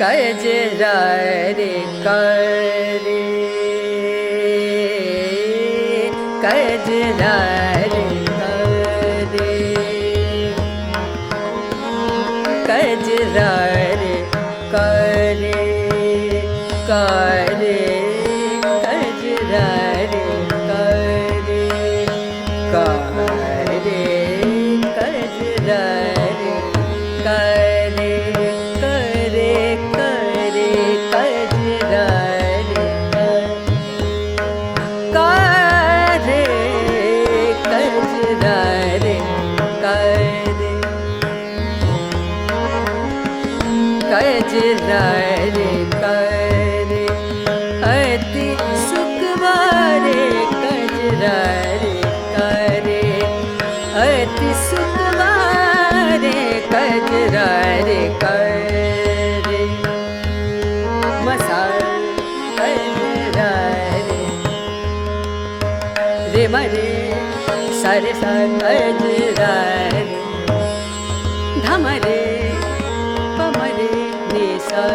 कजरा रे करे कजरा रे करे कजरा रे करे करे कजरा रे करे करे कजरा रे करे करे करे कजरा रे करे कजरा रे करे कजरा रे करे अति सुखवारे कजरा रे करे अति सुखवारे कजरा रे करे मसाल कजरा रे मरे सारे सा कजरा रे धमरे पमरे निसा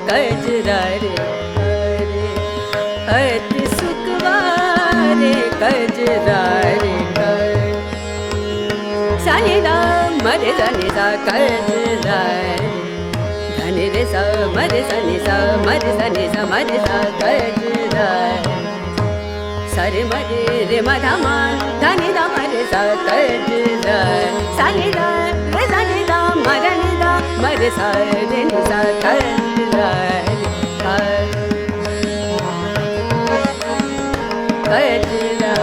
कजरा रे करे अति सुखवारे कजरा रे करे सानि दा मरे सनि सा कजरा रे धनि रे सा मरे सनि सा मरे सनि सा मरे सा कजरा रे सरे मरे रे मधमा धनि दा मरे सा कजरा सानि दा रे सनि दा मरे नि दा मरे सा रे नि सा कजरा कजरा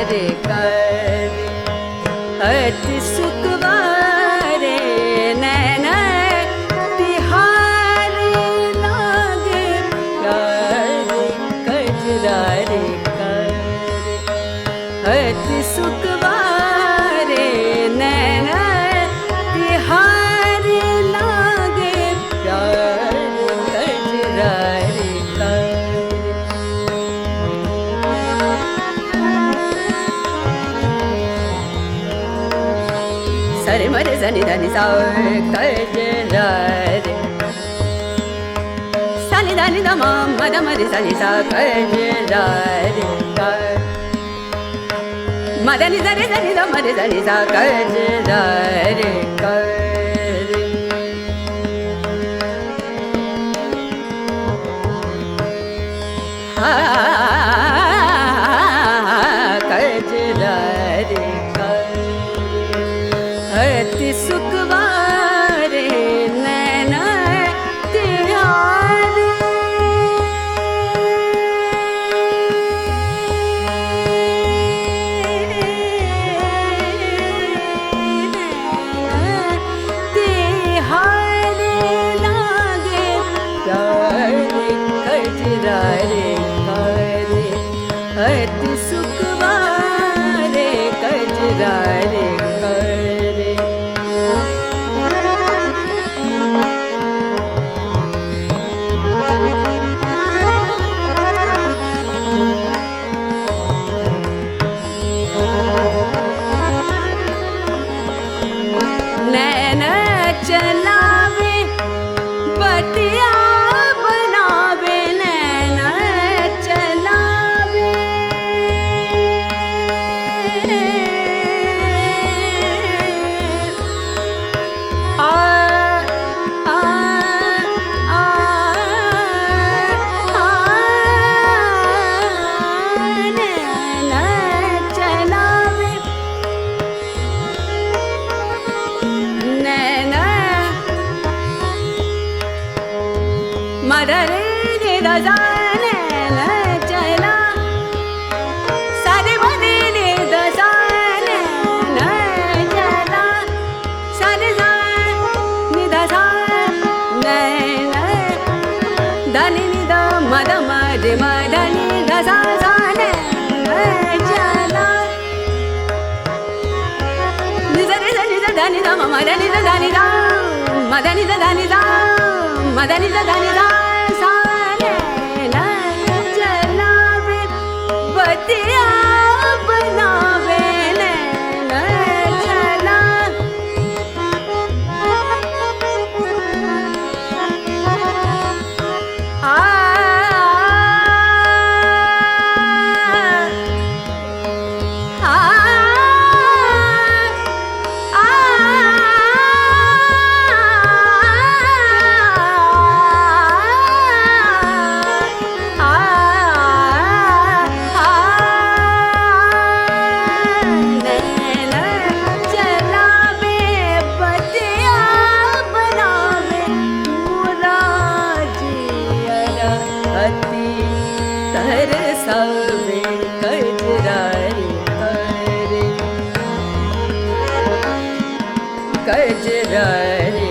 रे करे अति सुखवारे नैना तिहारे लागे प्यारे कजरा रे करे अति सुखवारे नैना तिहारे लागे प्यारे कजरा रे करे सरे मरे सनि धनि सा कजरा रे सनि धनि ध मद मरे सनि सा कजरा रे मदनि सरे सनि ध मरे सनि सा कजरा रे करे कजरा रे अति सुखवारे नैना तिहारे तिहारे लागे प्यारे कजरा रे करे अति सुखवारे कजरा रे करे नैना चलावे बतिया बनावे नैना चलावे आ आ आ नैना चलावे नैना मदरे रे दजा नैना चला सारे मदे रे दजा नैना चला सारे सा नि दजा नैना धनि नि द मद मरे मदनि दजा सा नैना चला निजरे धनि द धनि द मदनि द धनि द मदनि द धनि द मदनि द धनि द सा नैना चलावे बतिया बनावे नैना चला कजरा रे